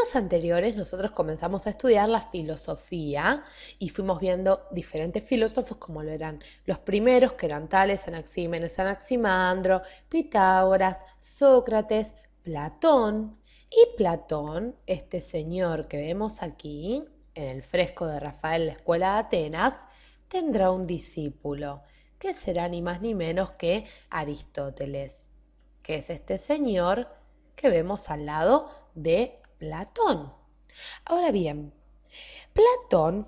videos anteriores nosotros comenzamos a estudiar la filosofía y fuimos viendo diferentes filósofos como lo eran los primeros, que eran Tales, Anaxímenes, Anaximandro, Pitágoras, Sócrates, Platón. Y Platón, este señor que vemos aquí en el fresco de Rafael, la Escuela de Atenas, tendrá un discípulo, que será ni más ni menos que Aristóteles, que es este señor que vemos al lado de Platón. Ahora bien, Platón,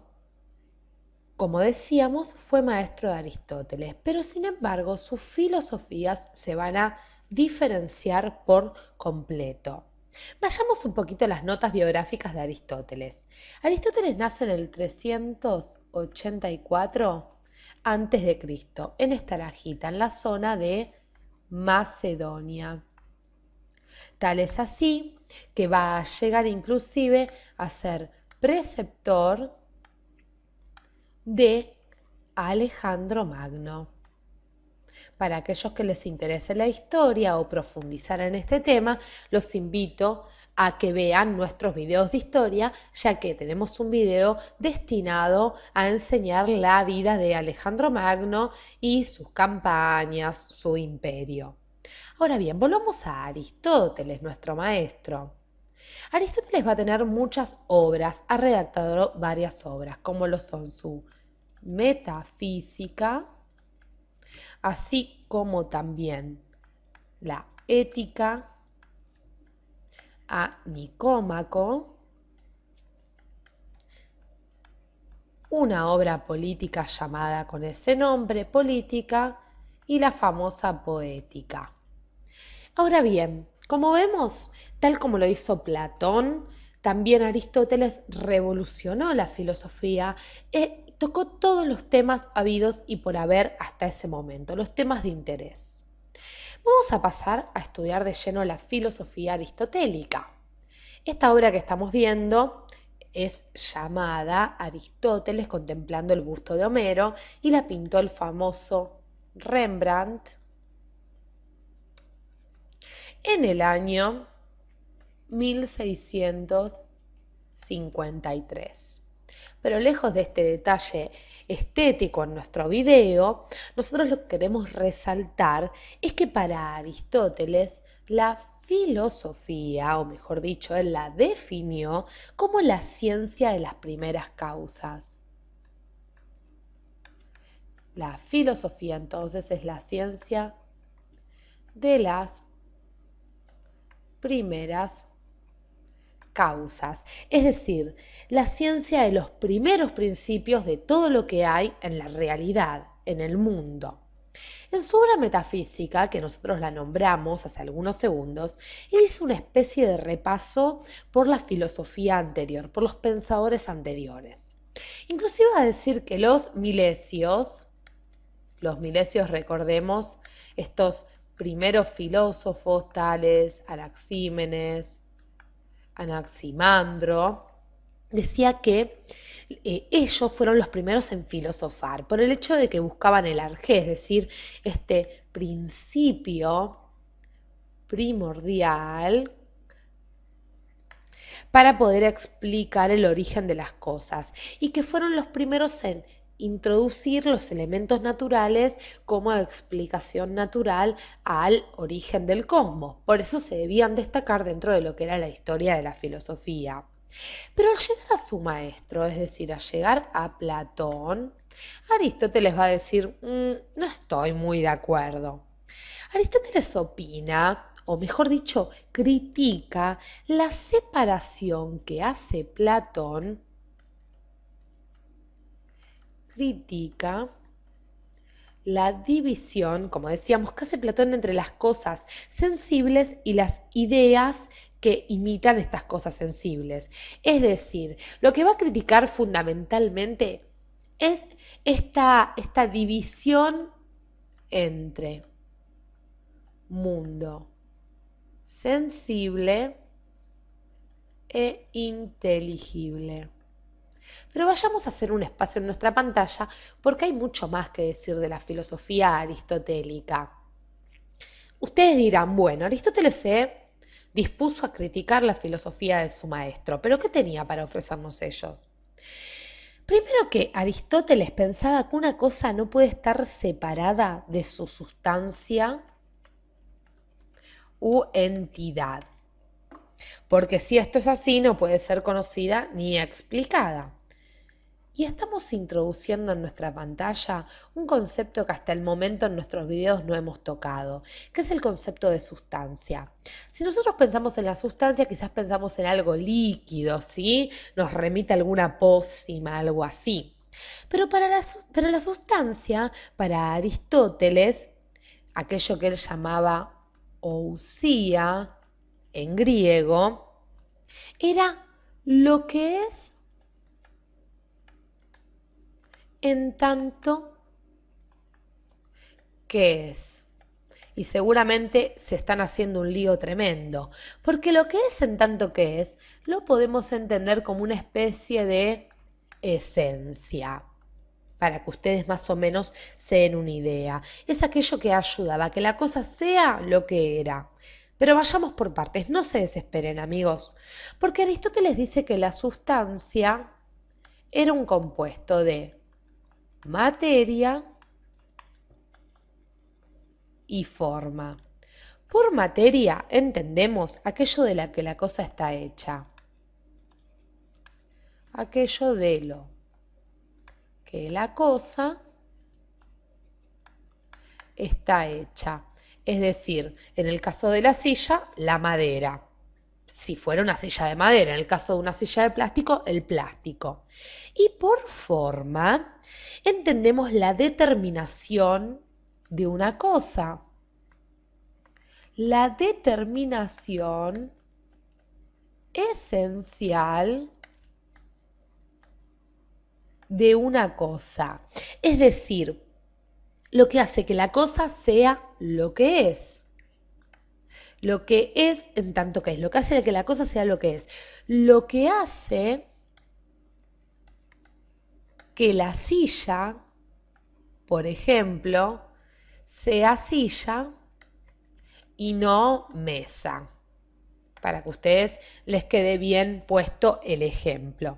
como decíamos, fue maestro de Aristóteles, pero sin embargo sus filosofías se van a diferenciar por completo. Vayamos un poquito a las notas biográficas de Aristóteles. Aristóteles nace en el 384 antes de Cristo, en Estaragita, en la zona de Macedonia. Tal es así que va a llegar inclusive a ser preceptor de Alejandro Magno. Para aquellos que les interese la historia o profundizar en este tema, los invito a que vean nuestros videos de historia, ya que tenemos un video destinado a enseñar la vida de Alejandro Magno y sus campañas, su imperio. Ahora bien, volvamos a Aristóteles, nuestro maestro. Aristóteles va a tener muchas obras, ha redactado varias obras, como lo son su Metafísica, así como también la Ética a Nicómaco, una obra política llamada con ese nombre, Política, y la famosa Poética. Ahora bien, como vemos, tal como lo hizo Platón, también Aristóteles revolucionó la filosofía, tocó todos los temas habidos y por haber hasta ese momento, los temas de interés. Vamos a pasar a estudiar de lleno la filosofía aristotélica. Esta obra que estamos viendo es llamada Aristóteles contemplando el busto de Homero y la pintó el famoso Rembrandt en el año 1653. Pero lejos de este detalle estético en nuestro video, nosotros lo que queremos resaltar es que para Aristóteles la filosofía, o mejor dicho, él la definió como la ciencia de las primeras causas. La filosofía entonces es la ciencia de las primeras causas, es decir, la ciencia de los primeros principios de todo lo que hay en la realidad, en el mundo. En su obra metafísica, que nosotros la nombramos hace algunos segundos, él hizo una especie de repaso por la filosofía anterior, por los pensadores anteriores. Inclusive va a decir que los milesios, recordemos, estos primeros filósofos tales Anaxímenes, Anaximandro, decía que ellos fueron los primeros en filosofar por el hecho de que buscaban el arjé, es decir, este principio primordial para poder explicar el origen de las cosas y que fueron los primeros en introducir los elementos naturales como explicación natural al origen del cosmos. Por eso se debían destacar dentro de lo que era la historia de la filosofía. Pero al llegar a su maestro, es decir, al llegar a Platón, Aristóteles va a decir, no estoy muy de acuerdo. Aristóteles opina, o mejor dicho, critica la separación que hace Platón, critica la división, como decíamos, que hace Platón entre las cosas sensibles y las ideas que imitan estas cosas sensibles. Es decir, lo que va a criticar fundamentalmente es esta división entre mundo sensible e inteligible. Pero vayamos a hacer un espacio en nuestra pantalla porque hay mucho más que decir de la filosofía aristotélica. Ustedes dirán, bueno, Aristóteles se dispuso a criticar la filosofía de su maestro. ¿Pero qué tenía para ofrecernos ellos? Primero que Aristóteles pensaba que una cosa no puede estar separada de su sustancia u entidad, porque si esto es así no puede ser conocida ni explicada. Y estamos introduciendo en nuestra pantalla un concepto que hasta el momento en nuestros videos no hemos tocado, que es el concepto de sustancia. Si nosotros pensamos en la sustancia, quizás pensamos en algo líquido, ¿sí? Nos remite a alguna pócima, algo así. Pero la sustancia, para Aristóteles, aquello que él llamaba ousia en griego, era lo que es en tanto que es. Y seguramente se están haciendo un lío tremendo, porque lo que es en tanto que es, lo podemos entender como una especie de esencia, para que ustedes más o menos se den una idea. Es aquello que ayudaba a que la cosa sea lo que era. Pero vayamos por partes, no se desesperen amigos, porque Aristóteles dice que la sustancia era un compuesto de materia y forma. Por materia entendemos aquello de la que la cosa está hecha, aquello de lo que la cosa está hecha. Es decir, en el caso de la silla, la madera. Si fuera una silla de madera, en el caso de una silla de plástico, el plástico. Y por forma, entendemos la determinación de una cosa. La determinación esencial de una cosa. Es decir, lo que hace que la cosa sea lo que es. Lo que es en tanto que es. Lo que hace que la cosa sea lo que es. Lo que hace que la silla, por ejemplo, sea silla y no mesa. Para que a ustedes les quede bien puesto el ejemplo.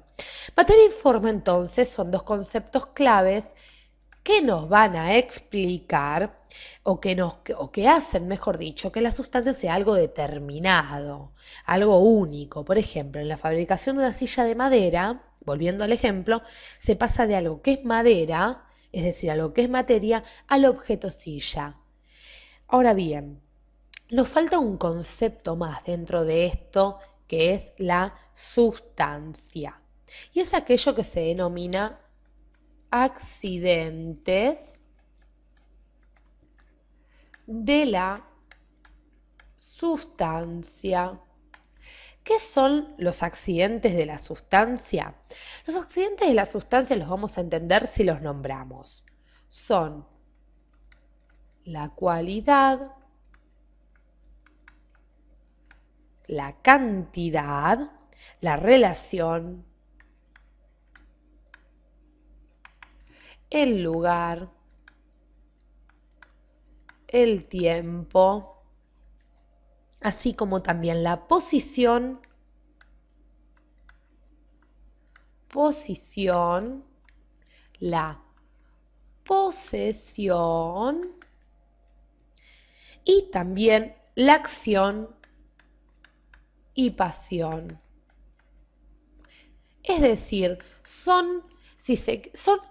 Materia y forma entonces son dos conceptos claves que nos van a explicar o que hacen, mejor dicho, que la sustancia sea algo determinado, algo único. Por ejemplo, en la fabricación de una silla de madera, volviendo al ejemplo, se pasa de algo que es madera, es decir, algo que es materia, al objeto silla. Ahora bien, nos falta un concepto más dentro de esto que es la sustancia. Y es aquello que se denomina accidentes de la sustancia. ¿Qué son los accidentes de la sustancia? Los accidentes de la sustancia los vamos a entender si los nombramos. Son la cualidad, la cantidad, la relación, el lugar, el tiempo, así como también la posición, la posesión y también la acción y pasión. Es decir, son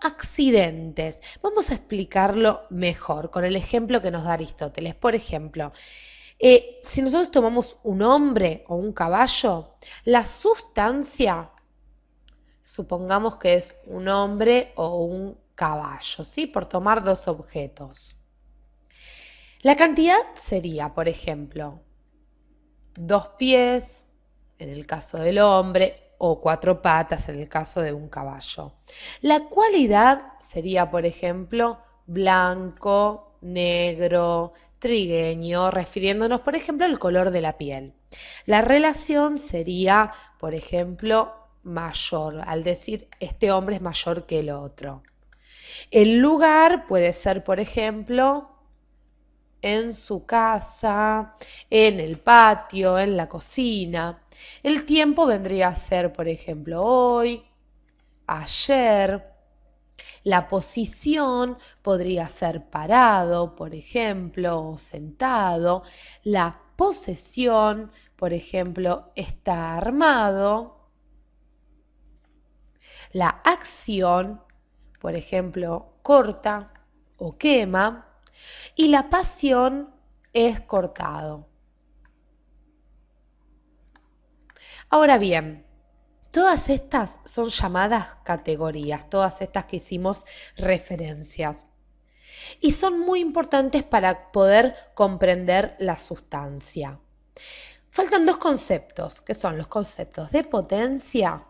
accidentes. Vamos a explicarlo mejor con el ejemplo que nos da Aristóteles. Por ejemplo, si nosotros tomamos un hombre o un caballo, la sustancia, supongamos que es un hombre o un caballo, ¿sí? Por tomar dos objetos. La cantidad sería, por ejemplo, 2 pies, en el caso del hombre, o 4 patas en el caso de un caballo. La cualidad sería, por ejemplo, blanco, negro, trigueño, refiriéndonos, por ejemplo, al color de la piel. La relación sería, por ejemplo, mayor, al decir este hombre es mayor que el otro. El lugar puede ser, por ejemplo, en su casa, en el patio, en la cocina. El tiempo vendría a ser, por ejemplo, hoy, ayer. La posición podría ser parado, por ejemplo, o sentado. La posesión, por ejemplo, está armado. La acción, por ejemplo, corta o quema. Y la pasión es cortado. Ahora bien, todas estas son llamadas categorías, todas estas que hicimos referencias. Y son muy importantes para poder comprender la sustancia. Faltan dos conceptos, que son los conceptos de potencia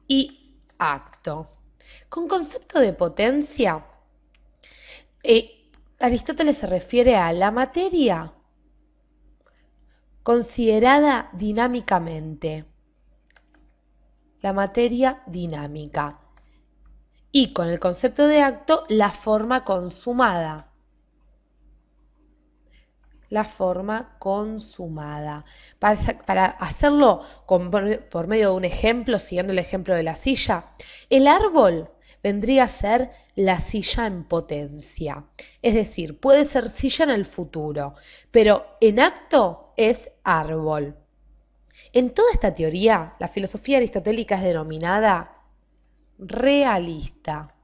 y acto. Con concepto de potencia, Aristóteles se refiere a la materia considerada dinámicamente. La materia dinámica. Y con el concepto de acto, la forma consumada. La forma consumada. Para hacerlo por medio de un ejemplo, siguiendo el ejemplo de la silla, el árbol vendría a ser la silla en potencia. Es decir, puede ser silla en el futuro, pero en acto es árbol. En toda esta teoría, la filosofía aristotélica es denominada realista.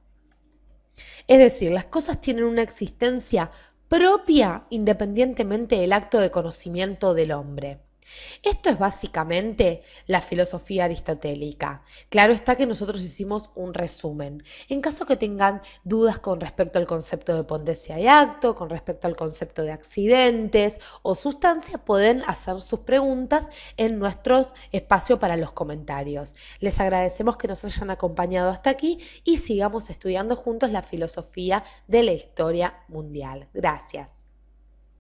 Es decir, las cosas tienen una existencia propia independientemente del acto de conocimiento del hombre. Esto es básicamente la filosofía aristotélica. Claro está que nosotros hicimos un resumen. En caso que tengan dudas con respecto al concepto de potencia y acto, con respecto al concepto de accidentes o sustancias, pueden hacer sus preguntas en nuestro espacio para los comentarios. Les agradecemos que nos hayan acompañado hasta aquí y sigamos estudiando juntos la filosofía de la historia mundial. Gracias.